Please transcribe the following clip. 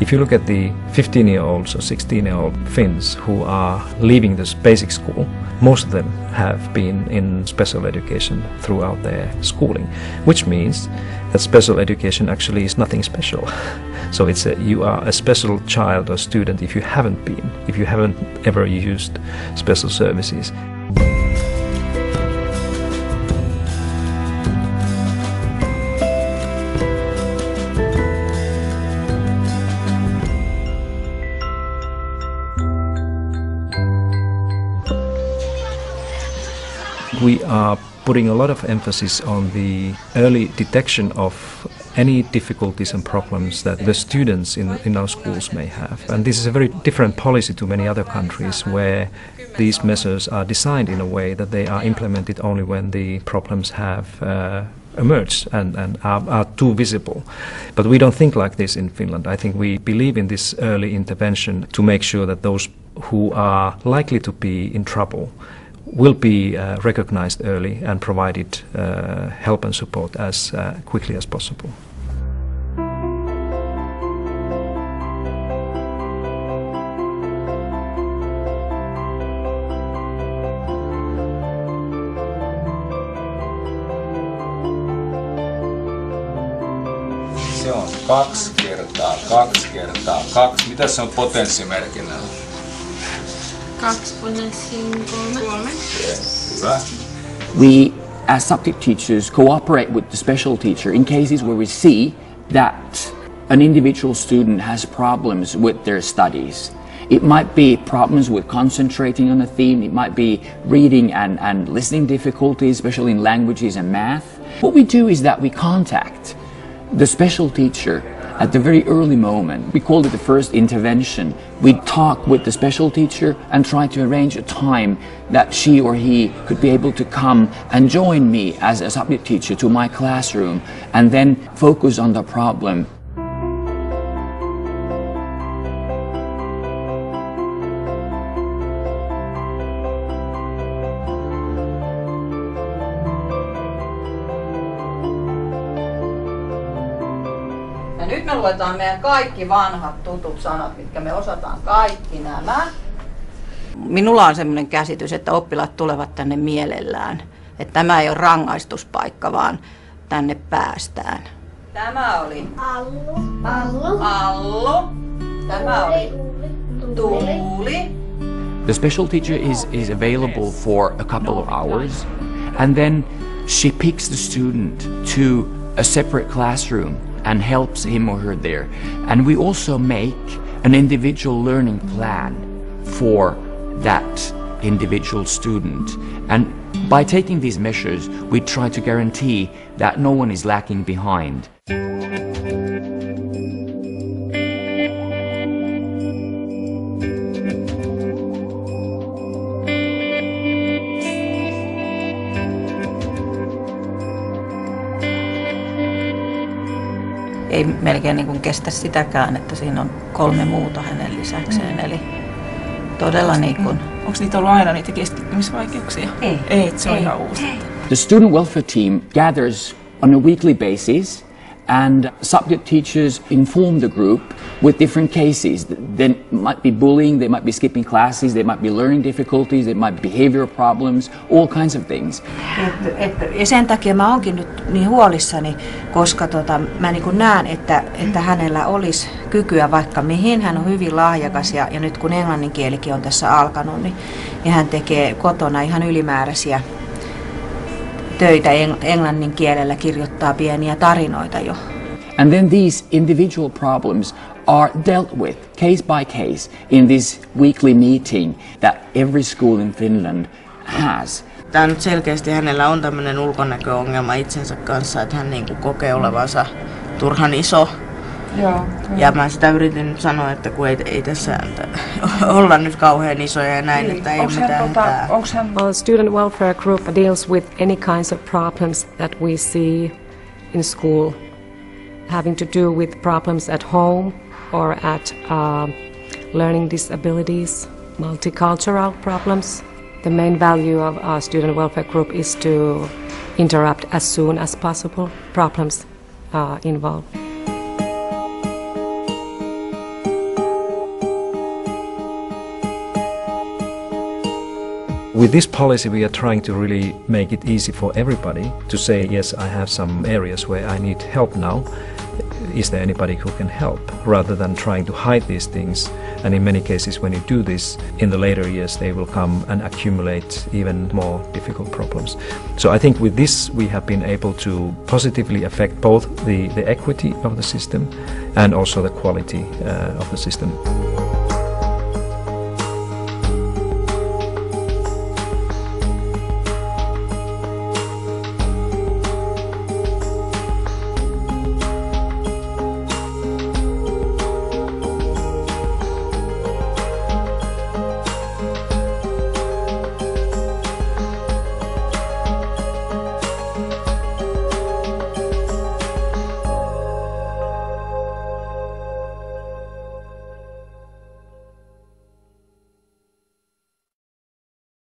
If you look at the 15-year-olds or 16-year-old Finns who are leaving this basic school, most of them have been in special education throughout their schooling, which means that special education actually is nothing special. So you are a special child or student if you haven't ever used special services. We are putting a lot of emphasis on the early detection of any difficulties and problems that the students in our schools may have. And this is a very different policy to many other countries where these measures are designed in a way that they are implemented only when the problems have emerged and are too visible. But we don't think like this in Finland. I think we believe in this early intervention to make sure that those who are likely to be in trouble will be recognized early and provided help and support as quickly as possible. Se on 2 kertaa 2 kertaa 2. Mitä se on potenssimerkinnällä? 2.3. Hyvä. We, as subject teachers, cooperate with the special teacher in cases where we see that an individual student has problems with their studies. It might be problems with concentrating on a theme, it might be reading and listening difficulties, especially in languages and math. What we do is that we contact the special teacher at the very early moment. We call it the first intervention. We talk with the special teacher and try to arrange a time that she or he could be able to come and join me as a subject teacher to my classroom and then focus on the problem. Ja nyt me luetaan meidän kaikki vanhat tutut sanat, mitkä me osataan kaikki nämä. Minulla on sellainen käsitys, että oppilaat tulevat tänne mielellään. Että tämä ei ole rangaistuspaikka, vaan tänne päästään. Tämä oli Allu. Tämä oli Tuuli. The special teacher is available for a couple of hours and then she picks the student to a separate classroom and helps him or her there. And we also make an individual learning plan for that individual student. And by taking these measures, we try to guarantee that no one is lacking behind. Ei melkein niin kuin kestä sitäkään, että siinä on 3 muuta hänen lisäkseen. Eli todella niin kuin... Onko niitä ollut aina niitä keskittymisvaikeuksia? Ei, se on ihan uusi. The student welfare team gathers on a weekly basis and subject teachers inform the group with different cases. There might be bullying, they might be skipping classes, they might be learning difficulties, there might be behavioral problems, all kinds of things. Ja sen takia mä oonkin nyt niin huolissani, koska mä niin kuin näen, että hänellä olisi kykyä vaikka mihin. Hän on hyvin lahjakas ja nyt kun englannin kielikin on tässä alkanut, niin hän tekee kotona ihan ylimääräisiä töitä englannin kielellä, kirjoittaa pieniä tarinoita jo. And then these individual problems are dealt with case by case in this weekly meeting that every school in Finland has. Tämä nyt selkeästi hänellä on tämmöinen ulkonäköongelma itsensä kanssa, että hän niin kuin kokee olevansa turhan iso. Joo. Ja mä sitä yritin nyt sanoa, että kun ei tässä olla nyt kauhean isoja ja näin, että ei mitään. Our student welfare group deals with any kinds of problems that we see in school, having to do with problems at home or at learning disabilities, multicultural problems. The main value of our student welfare group is to interrupt as soon as possible problems involved. With this policy, we are trying to really make it easy for everybody to say, yes, I have some areas where I need help now. Is there anybody who can help? Rather than trying to hide these things. And in many cases, when you do this, in the later years, they will come and accumulate even more difficult problems. So I think with this, we have been able to positively affect both the equity of the system and also the quality of the system.